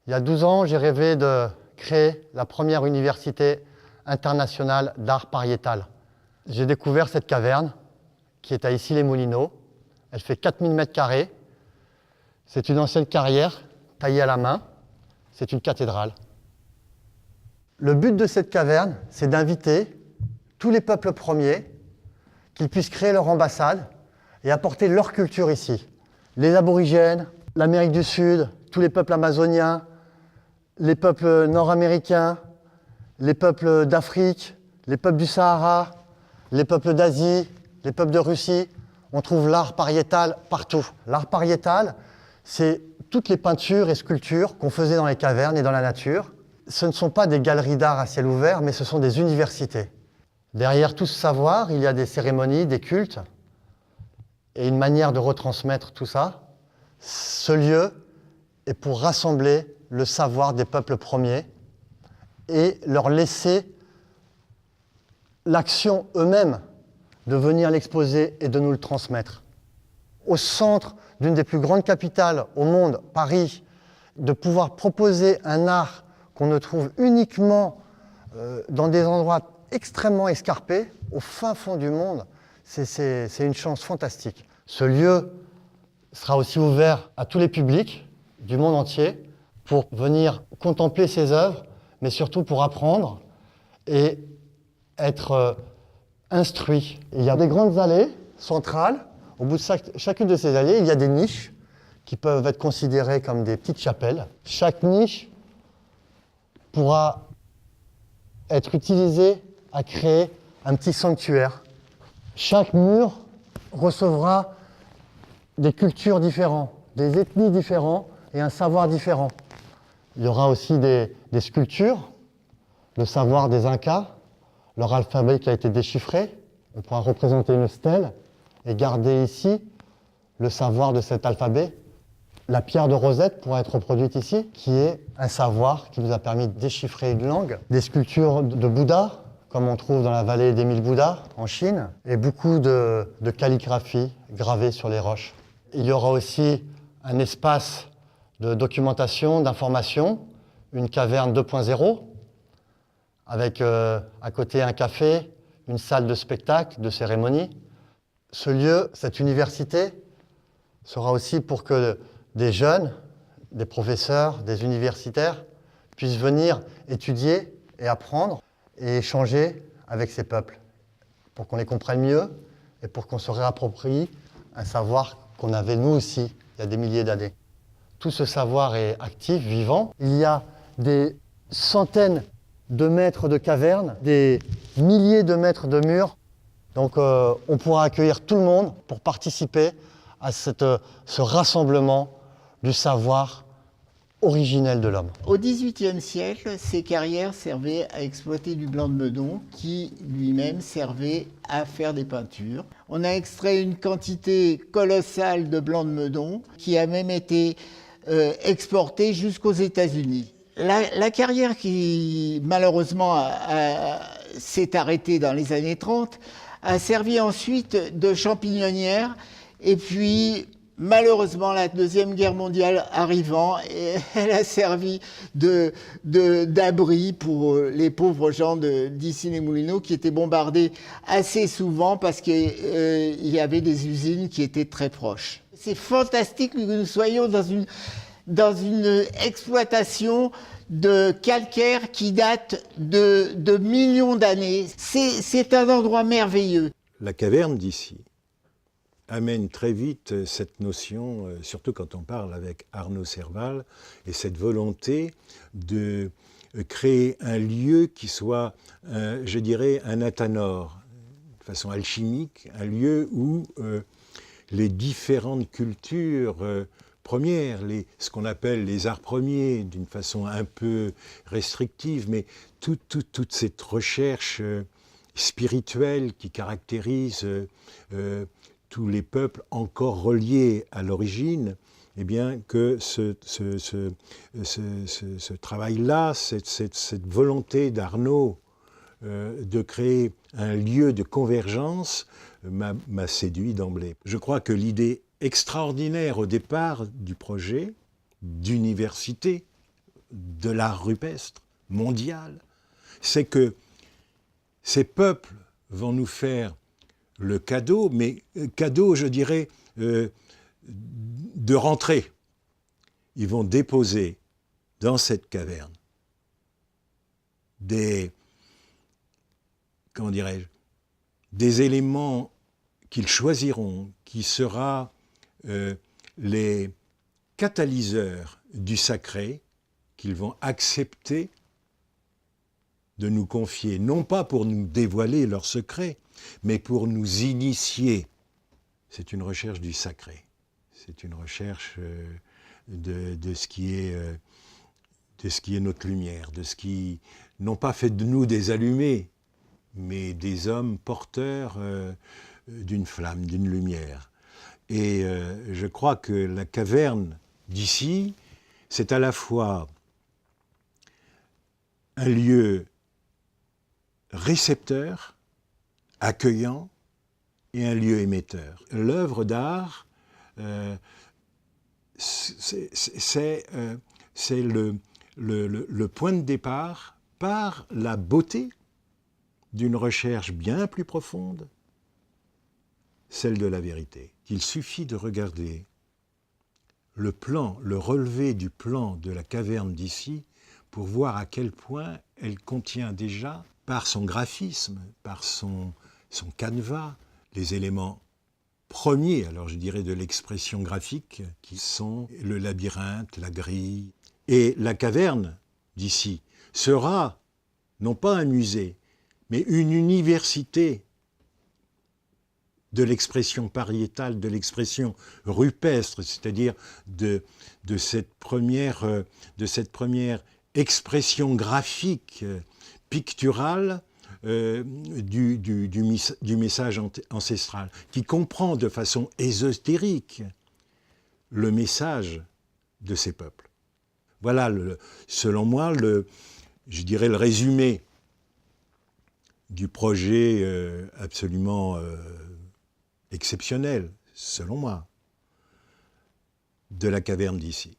Il y a 12 ans, j'ai rêvé de créer la première université internationale d'art pariétal. J'ai découvert cette caverne qui est à Issy-les-Moulineaux. Elle fait 4000 m². C'est une ancienne carrière taillée à la main. C'est une cathédrale. Le but de cette caverne, c'est d'inviter tous les peuples premiers qu'ils puissent créer leur ambassade et apporter leur culture ici. Les aborigènes, l'Amérique du Sud, tous les peuples amazoniens, les peuples nord-américains, les peuples d'Afrique, les peuples du Sahara, les peuples d'Asie, les peuples de Russie. On trouve l'art pariétal partout. L'art pariétal, c'est toutes les peintures et sculptures qu'on faisait dans les cavernes et dans la nature. Ce ne sont pas des galeries d'art à ciel ouvert, mais ce sont des universités. Derrière tout ce savoir, il y a des cérémonies, des cultes, et une manière de retransmettre tout ça. Ce lieu est pour rassembler le savoir des peuples premiers et leur laisser l'action eux-mêmes de venir l'exposer et de nous le transmettre. Au centre d'une des plus grandes capitales au monde, Paris, de pouvoir proposer un art qu'on ne trouve uniquement dans des endroits extrêmement escarpés, au fin fond du monde, c'est une chance fantastique. Ce lieu sera aussi ouvert à tous les publics du monde entier pour venir contempler ces œuvres, mais surtout pour apprendre et être instruit. Il y a des grandes allées centrales. Au bout de chacune de ces allées, il y a des niches qui peuvent être considérées comme des petites chapelles. Chaque niche pourra être utilisée à créer un petit sanctuaire. Chaque mur recevra des cultures différentes, des ethnies différentes et un savoir différent. Il y aura aussi des sculptures, le savoir des Incas, leur alphabet qui a été déchiffré. On pourra représenter une stèle et garder ici le savoir de cet alphabet. La pierre de Rosette pourra être reproduite ici, qui est un savoir qui nous a permis de déchiffrer une langue. Des sculptures de Bouddha, comme on trouve dans la vallée des 1000 Bouddhas en Chine, et beaucoup de calligraphie gravée sur les roches. Il y aura aussi un espace de documentation, d'information, une caverne 2.0, avec à côté un café, une salle de spectacle, de cérémonie. Ce lieu, cette université, sera aussi pour que des jeunes, des professeurs, des universitaires puissent venir étudier et apprendre et échanger avec ces peuples pour qu'on les comprenne mieux et pour qu'on se réapproprie un savoir qu'on avait nous aussi il y a des milliers d'années. Tout ce savoir est actif, vivant. Il y a des centaines de mètres de cavernes, des milliers de mètres de murs. Donc on pourra accueillir tout le monde pour participer à ce rassemblement du savoir originel de l'homme. Au XVIIIe siècle, ces carrières servaient à exploiter du blanc de meudon qui lui-même servait à faire des peintures. On a extrait une quantité colossale de blanc de meudon qui a même été exportée jusqu'aux États-Unis. La carrière qui malheureusement s'est arrêtée dans les années 30 a servi ensuite de champignonnière et puis malheureusement, la Deuxième Guerre mondiale arrivant, elle a servi d'abri pour les pauvres gens d'Issy-les-Moulineaux qui étaient bombardés assez souvent parce qu'il y avait des usines qui étaient très proches. C'est fantastique que nous soyons dans une exploitation de calcaire qui date de millions d'années. C'est un endroit merveilleux. La caverne d'Issy amène très vite cette notion, surtout quand on parle avec Arnaud Serval, et cette volonté de créer un lieu qui soit, je dirais, un athanor, de façon alchimique, un lieu où les différentes cultures premières, ce qu'on appelle les arts premiers, d'une façon un peu restrictive, mais toute cette recherche spirituelle qui caractérise tous les peuples encore reliés à l'origine, eh bien que ce travail-là, cette volonté d'Arnaud de créer un lieu de convergence m'a séduit d'emblée. Je crois que l'idée extraordinaire au départ du projet d'université, de l'art rupestre mondial, c'est que ces peuples vont nous faire le cadeau, mais cadeau, je dirais, de rentrer. Ils vont déposer dans cette caverne comment dirais-je, des éléments qu'ils choisiront, qui sera les catalyseurs du sacré, qu'ils vont accepter de nous confier, non pas pour nous dévoiler leurs secrets, mais pour nous initier. C'est une recherche du sacré, c'est une recherche de ce qui est notre lumière, de ce qui, non pas fait de nous des allumés, mais des hommes porteurs d'une flamme, d'une lumière. Et je crois que la caverne d'ici, c'est à la fois un lieu récepteur, accueillant, et un lieu émetteur. L'œuvre d'art, c'est le point de départ par la beauté d'une recherche bien plus profonde, celle de la vérité. Il suffit de regarder le plan, le relevé du plan de la caverne d'ici pour voir à quel point elle contient déjà, par son graphisme, par son canevas, les éléments premiers, alors je dirais de l'expression graphique, qui sont le labyrinthe, la grille. Et la caverne d'ici sera non pas un musée, mais une université de l'expression pariétale, de l'expression rupestre, c'est-à-dire de cette première expression graphique, picturale du message ancestral, qui comprend de façon ésotérique le message de ces peuples. Voilà, selon moi, je dirais le résumé du projet absolument exceptionnel, selon moi, de la caverne d'ici.